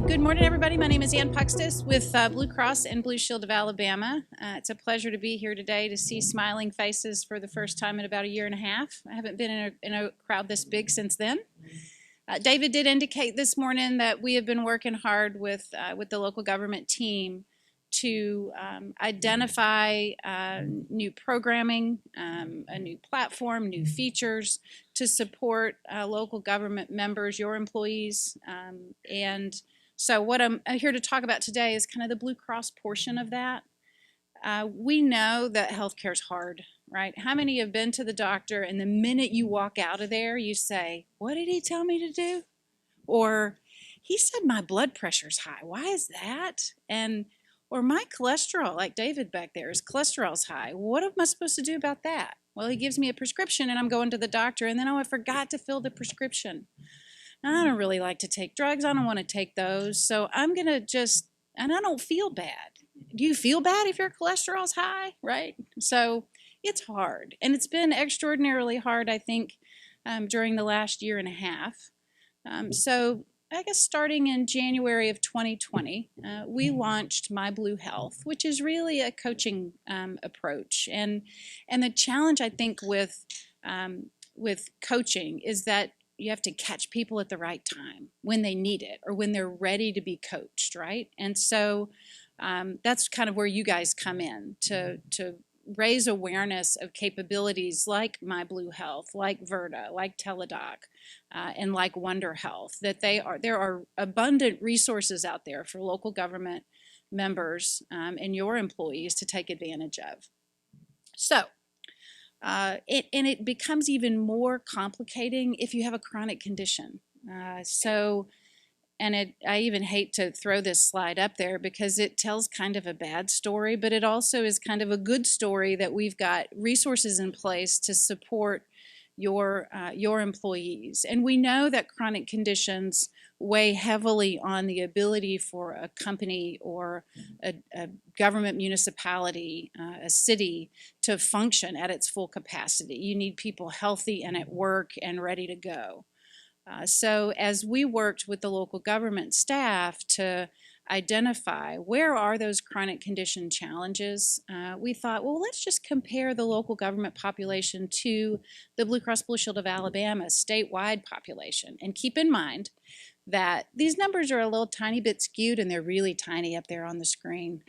Good morning, everybody. My name is Anne Pukstys with Blue Cross and Blue Shield of Alabama. It's a pleasure to be here today to see smiling faces for the first time in about a year and a half. I haven't been in a crowd this big since then. David did indicate this morning that we have been working hard with the local government team to identify new programming, a new platform, new features to support local government members, your employees, and so what I'm here to talk about today is kind of the Blue Cross portion of that. We know that healthcare is hard, right? How many have been to the doctor and the minute you walk out of there, you say, "What did he tell me to do?" Or, "He said my blood pressure's high. Why is that?" Or my cholesterol, like David back there, his cholesterol's high. What am I supposed to do about that? Well, he gives me a prescription and I'm going to the doctor and then, oh, I forgot to fill the prescription. I don't really like to take drugs. I don't want to take those. So I'm going to and I don't feel bad. Do you feel bad if your cholesterol's high, right? So it's hard. And it's been extraordinarily hard, I think, during the last year and a half. So I guess starting in January of 2020, we launched myBlueHealth, which is really a coaching approach. And the challenge, I think, with coaching is that you have to catch people at the right time when they need it or when they're ready to be coached, right? And so that's kind of where you guys come in to raise awareness of capabilities like myBlueHealth, like Virta, like Teladoc, and like Wonder Health, that there are abundant resources out there for local government members and your employees to take advantage of. So, it becomes even more complicating if you have a chronic condition. I even hate to throw this slide up there because it tells kind of a bad story, but it also is kind of a good story that we've got resources in place to support your employees. And we know that chronic conditions weigh heavily on the ability for a company or a government municipality, a city, to function at its full capacity. You need people healthy and at work and ready to go. So as we worked with the local government staff to identify where are those chronic condition challenges, we thought, well, let's just compare the local government population to the Blue Cross Blue Shield of Alabama statewide population. And keep in mind that these numbers are a little tiny bit skewed and they're really tiny up there on the screen.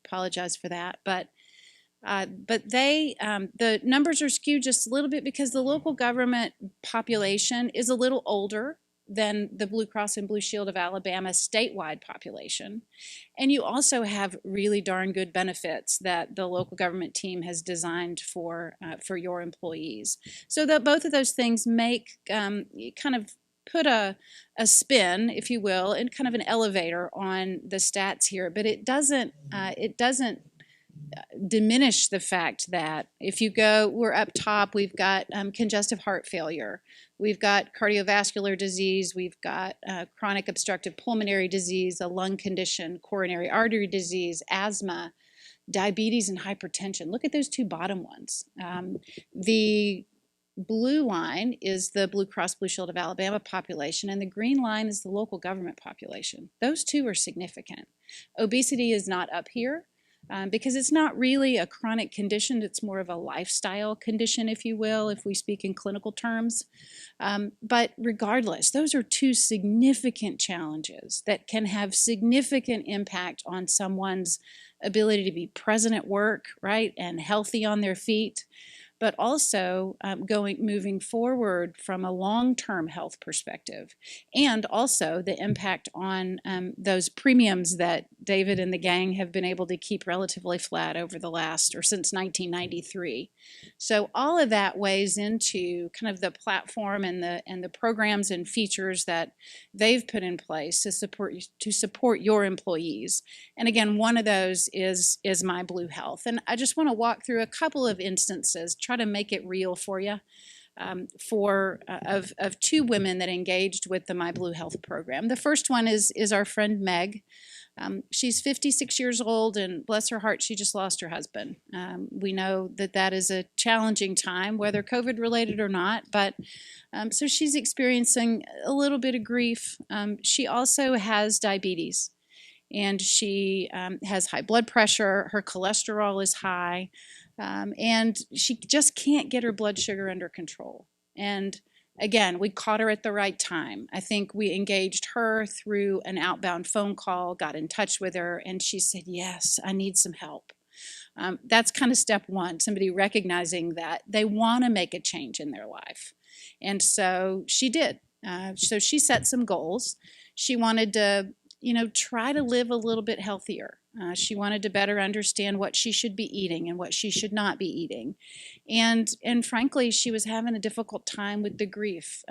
Apologize for that. But the numbers are skewed just a little bit because the local government population is a little older than the Blue Cross and Blue Shield of Alabama statewide population. And you also have really darn good benefits that the local government team has designed for your employees. So that both of those things make kind of put a spin, if you will, and kind of an elevator on the stats here, but it doesn't diminish the fact that if you go, we're up top, we've got congestive heart failure, we've got cardiovascular disease, we've got chronic obstructive pulmonary disease, a lung condition, coronary artery disease, asthma, diabetes, and hypertension. Look at those two bottom ones. The blue line is the Blue Cross Blue Shield of Alabama population, and the green line is the local government population. Those two are significant. Obesity is not up here because it's not really a chronic condition. It's more of a lifestyle condition, if you will, if we speak in clinical terms. But regardless, those are two significant challenges that can have significant impact on someone's ability to be present at work, right, and healthy on their feet, but also moving forward from a long-term health perspective, and also the impact on those premiums that David and the gang have been able to keep relatively flat over the last, or since 1993. So all of that weighs into kind of the platform and the programs and features that they've put in place to support your employees. And again, one of those is myBlueHealth. And I just want to walk through a couple of instances, try to make it real for you, of two women that engaged with the myBlueHealth program. The first one is our friend Meg. She's 56 years old, and bless her heart, she just lost her husband. We know that that is a challenging time, whether COVID related or not, but so she's experiencing a little bit of grief. She also has diabetes, and she has high blood pressure. Her cholesterol is high, and she just can't get her blood sugar under control. And again, we caught her at the right time. I think we engaged her through an outbound phone call, got in touch with her, and she said, yes, I need some help. That's kind of step one, somebody recognizing that they want to make a change in their life. And so she did. So she set some goals. She wanted to, try to live a little bit healthier. She wanted to better understand what she should be eating and what she should not be eating. And frankly, she was having a difficult time with the grief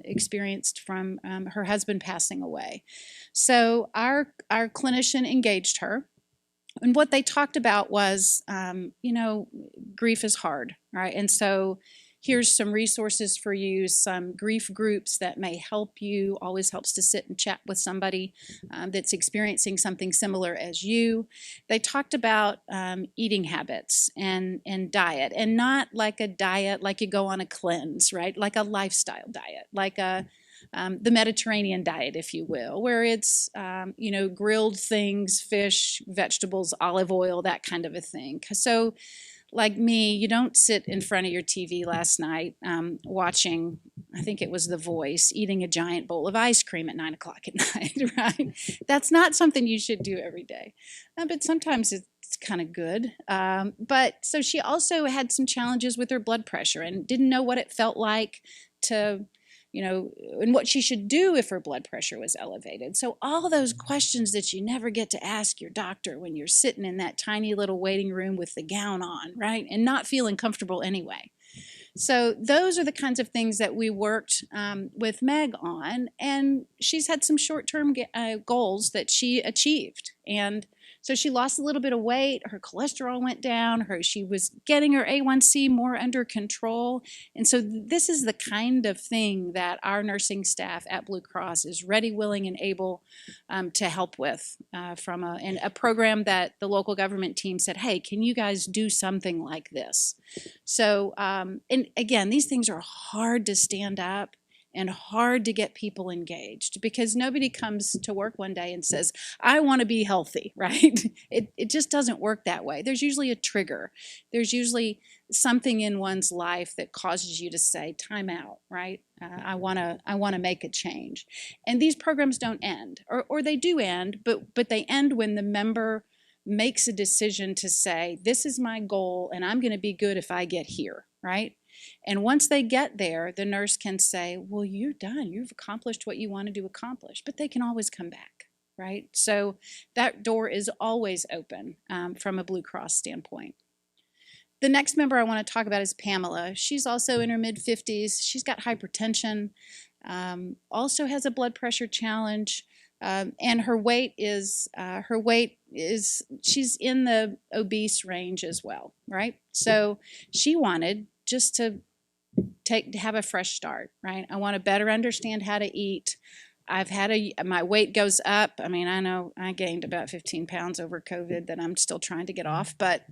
experienced from her husband passing away. So our clinician engaged her. And what they talked about was, grief is hard, right? And so here's some resources for you, some grief groups that may help you. Always helps to sit and chat with somebody that's experiencing something similar as you. They talked about eating habits and diet, and not like a diet like you go on a cleanse, right? Like a lifestyle diet, like the Mediterranean diet, if you will, where it's, grilled things, fish, vegetables, olive oil, that kind of a thing. So like me, you don't sit in front of your TV last night watching, I think it was The Voice, eating a giant bowl of ice cream at 9 o'clock at night, right? That's not something you should do every day. But sometimes it's kind of good. But so she also had some challenges with her blood pressure and didn't know what it felt like to, and what she should do if her blood pressure was elevated. So all those questions that you never get to ask your doctor when you're sitting in that tiny little waiting room with the gown on, right? And not feeling comfortable anyway. So those are the kinds of things that we worked with Meg on, and she's had some short-term goals that she achieved. And so she lost a little bit of weight, her cholesterol went down, she was getting her A1C more under control. And so this is the kind of thing that our nursing staff at Blue Cross is ready, willing, and able to help with from a program that the local government team said, hey, can you guys do something like this? So, and again, these things are hard to stand up and hard to get people engaged, because nobody comes to work one day and says, I want to be healthy, right? It just doesn't work that way. There's usually a trigger. There's usually something in one's life that causes you to say, time out, right? I want to make a change. And these programs don't end, or they do end, but they end when the member makes a decision to say, this is my goal and I'm going to be good if I get here, right? And once they get there, the nurse can say, well, you're done. You've accomplished what you wanted to accomplish, but they can always come back, right? So that door is always open from a Blue Cross standpoint. The next member I want to talk about is Pamela. She's also in her mid-50s. She's got hypertension, also has a blood pressure challenge, and her weight is, she's in the obese range as well, right? So she wanted just to have a fresh start, right? I want to better understand how to eat. My weight goes up. I mean, I know I gained about 15 pounds over COVID that I'm still trying to get off, but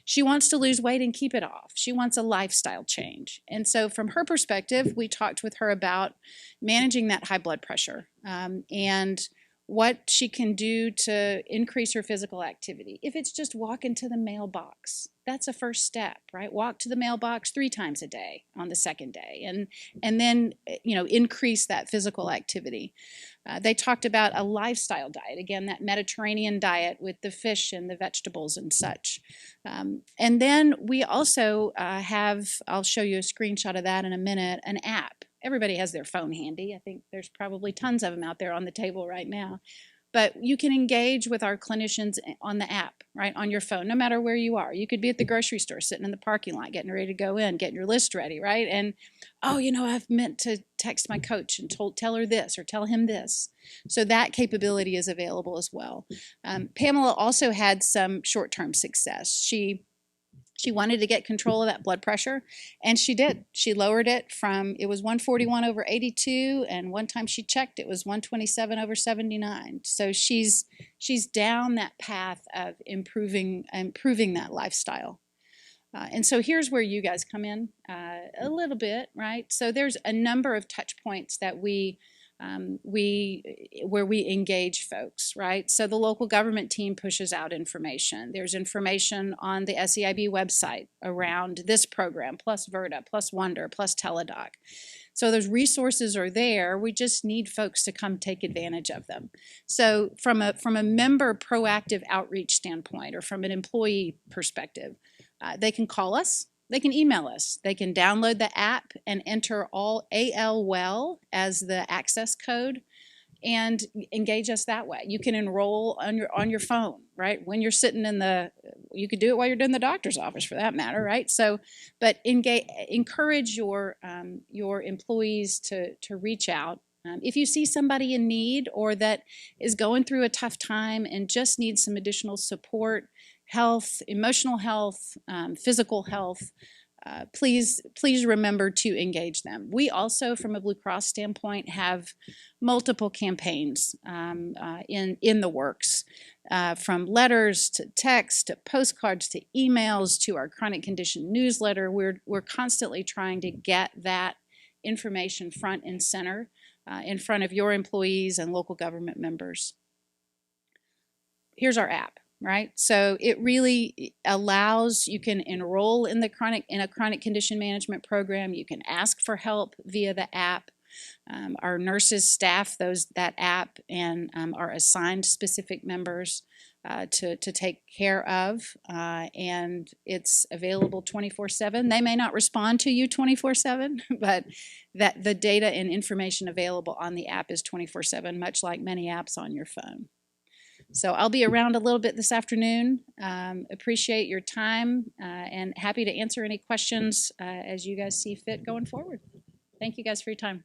she wants to lose weight and keep it off. She wants a lifestyle change. And so from her perspective, we talked with her about managing that high blood pressure and what she can do to increase her physical activity. If it's just walking to the mailbox, that's a first step, right? Walk to the mailbox 3 times a day on the second day, and then increase that physical activity. They talked about a lifestyle diet, again, that Mediterranean diet with the fish and the vegetables and such. And then we also I'll show you a screenshot of that in a minute, an app. Everybody has their phone handy. I think there's probably tons of them out there on the table right now. But you can engage with our clinicians on the app, right, on your phone, no matter where you are. You could be at the grocery store, sitting in the parking lot, getting ready to go in, getting your list ready, right? And, I've meant to text my coach and tell her this or tell him this. So that capability is available as well. Pamela also had some short-term success. She She wanted to get control of that blood pressure, and she did. She lowered it from, it was 141/82, and one time she checked, it was 127/79. So she's down that path of improving that lifestyle. And so here's where you guys come in a little bit, right? So there's a number of touch points that where we engage folks, right? So the local government team pushes out information. There's information on the SEIB website around this program, plus VERTA, plus Wonder, plus Teledoc. So those resources are there. We just need folks to come take advantage of them. So from a member proactive outreach standpoint, or from an employee perspective, they can call us. They can email us. They can download the app and enter all AL-WELL as the access code and engage us that way. You can enroll on your phone, right? When you're sitting you could do it while you're doing the doctor's office for that matter, right? So, but encourage your employees to reach out. If you see somebody in need or that is going through a tough time and just needs some additional support, health, emotional health, physical health, please remember to engage them. We also, from a Blue Cross standpoint, have multiple campaigns in the works, from letters to text to postcards to emails to our chronic condition newsletter. We're constantly trying to get that information front and center in front of your employees and local government members. Here's our app. Right, so it really allows, you can enroll in a chronic condition management program. You can ask for help via the app. Our nurses staff that app and are assigned specific members to take care of, and it's available 24/7. They may not respond to you 24/7, but that the data and information available on the app is 24/7, much like many apps on your phone. So I'll be around a little bit this afternoon. Appreciate your time and happy to answer any questions as you guys see fit going forward. Thank you guys for your time.